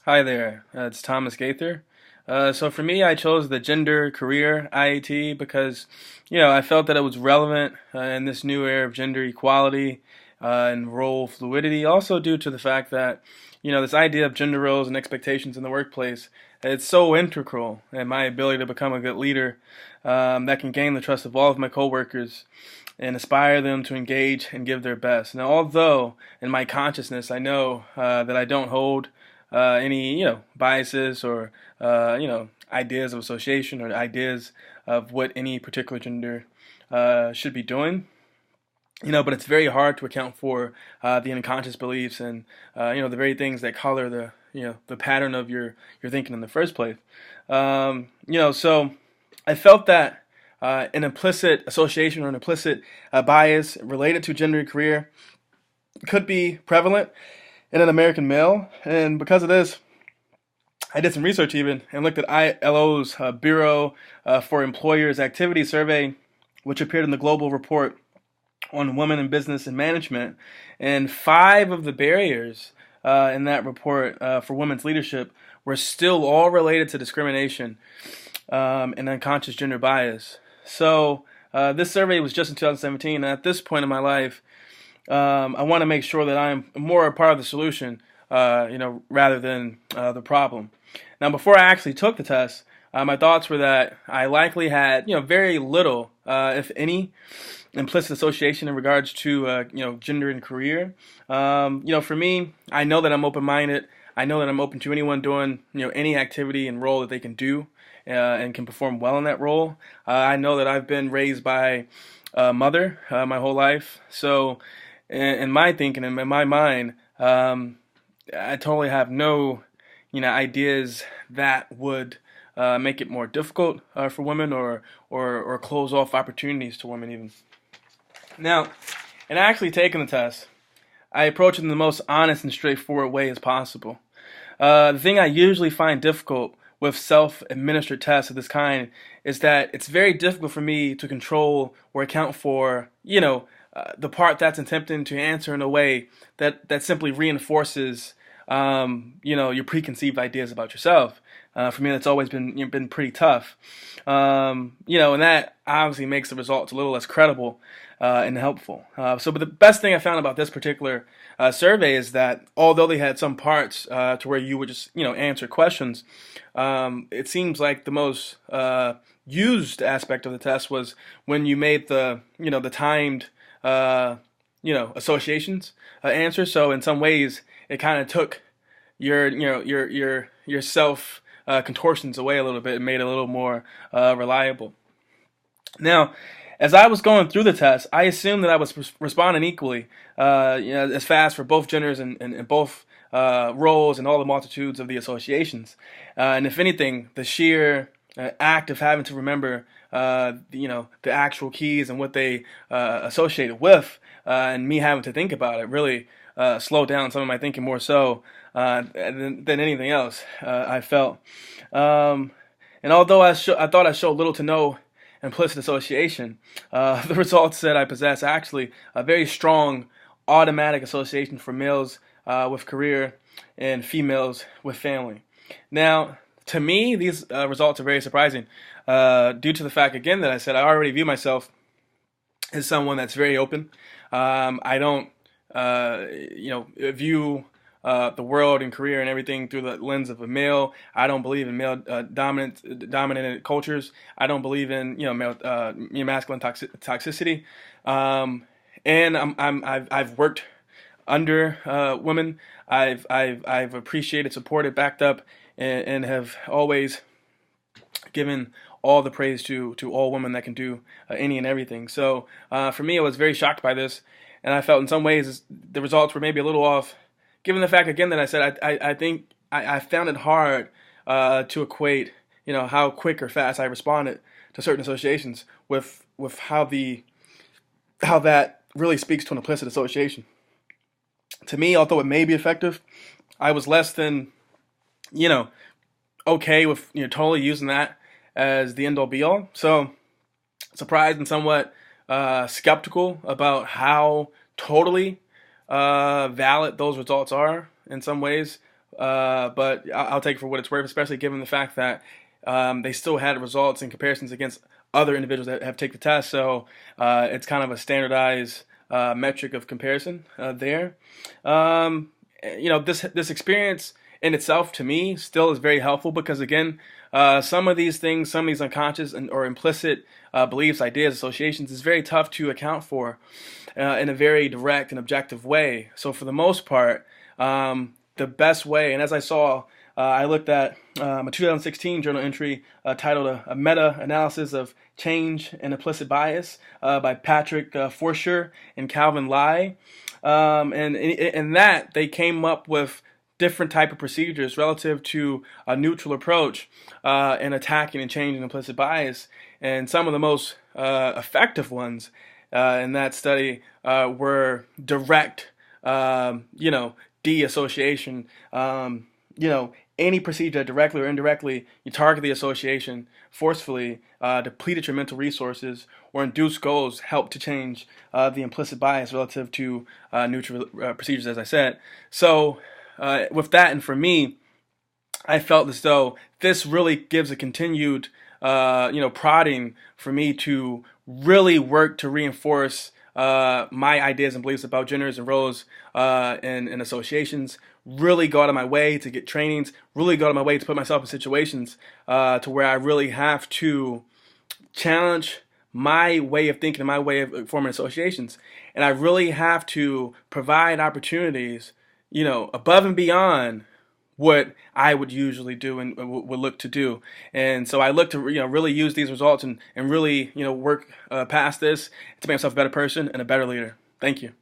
Hi there, it's Thomas Gaither. So for me, I chose the gender career IAT because, I felt that it was relevant in this new era of gender equality and role fluidity. Also due to the fact that, this idea of gender roles and expectations in the workplace, it's so integral in my ability to become a good leader that can gain the trust of all of my coworkers and inspire them to engage and give their best. Now, although in my consciousness I know that I don't hold any biases or ideas of association or ideas of what any particular gender should be doing. But it's very hard to account for the unconscious beliefs and the very things that color the pattern of your thinking in the first place. So I felt that an implicit association or an implicit bias related to gender and career could be prevalent in an American male, and because of this, I did some research even and looked at ILO's Bureau for Employers Activity Survey, which appeared in the Global Report on Women in Business and Management. And five of the barriers in that report for women's leadership were still all related to discrimination and unconscious gender bias. So this survey was just in 2017, and at this point in my life, I want to make sure that I'm more a part of the solution, rather than the problem. Now, before I actually took the test, my thoughts were that I likely had, very little, if any, implicit association in regards to, gender and career. For me, I know that I'm open-minded. I know that I'm open to anyone doing, any activity and role that they can do and can perform well in that role. I know that I've been raised by a mother my whole life, so in my thinking and in my mind, I totally have no, ideas that would make it more difficult for women or close off opportunities to women even. Now, in actually taking the test, I approach it in the most honest and straightforward way as possible. The thing I usually find difficult with self-administered tests of this kind is that it's very difficult for me to control or account for, the part that's attempting to answer in a way that simply reinforces, your preconceived ideas about yourself. For me, that's always been pretty tough. And that obviously makes the results a little less credible and helpful. But the best thing I found about this particular survey is that although they had some parts to where you would just, answer questions, it seems like the most used aspect of the test was when you made the timed, associations answer. So in some ways, it kind of took your self contortions away a little bit and made it a little more reliable. Now, as I was going through the test, I assumed that I was responding equally, as fast for both genders and both roles and all the multitudes of the associations. And if anything, the sheer act of having to remember, the actual keys and what they associated with, and me having to think about it really slowed down some of my thinking more so than anything else. I felt, and although I thought I showed little to no implicit association, the results said I possess actually a very strong automatic association for males with career and females with family. Now, to me, these results are very surprising due to the fact, again, that I said I already view myself as someone that's very open. I don't, view the world and career and everything through the lens of a male. I don't believe in male dominated cultures. I don't believe in male masculine toxicity. And I've worked under women. I've appreciated, supported, backed up, and have always given all the praise to all women that can do any and everything. So for me, I was very shocked by this, and I felt in some ways the results were maybe a little off, given the fact again that I said I think I found it hard to equate how quick or fast I responded to certain associations with how that really speaks to an implicit association. To me, although it may be effective, I was less than okay with totally using that as the end all be all. So surprised and somewhat skeptical about how totally valid those results are in some ways but I'll take it for what it's worth, especially given the fact that they still had results and comparisons against other individuals that have taken the test. So it's kind of a standardized metric of comparison there. This experience in itself, to me, still is very helpful because, again, some of these things, some of these unconscious or implicit beliefs, ideas, associations, is very tough to account for in a very direct and objective way. So for the most part, the best way, and as I saw, I looked at a 2016 journal entry titled a Meta-Analysis of Change and Implicit Bias by Patrick Forscher and Calvin Lai. And in that, they came up with different type of procedures relative to a neutral approach in attacking and changing implicit bias. And some of the most effective ones in that study were direct, de-association. Any procedure that directly or indirectly you target the association forcefully, depleted your mental resources, or induce goals help to change the implicit bias relative to neutral procedures, as I said. So with that, and for me, I felt as though this really gives a continued, prodding for me to really work to reinforce my ideas and beliefs about genders and roles and associations. Really go out of my way to get trainings. Really go out of my way to put myself in situations to where I really have to challenge my way of thinking and my way of forming associations. And I really have to provide opportunities, above and beyond what I would usually do and would look to do. And so I look to really use these results and really work past this to make myself a better person and a better leader. Thank you.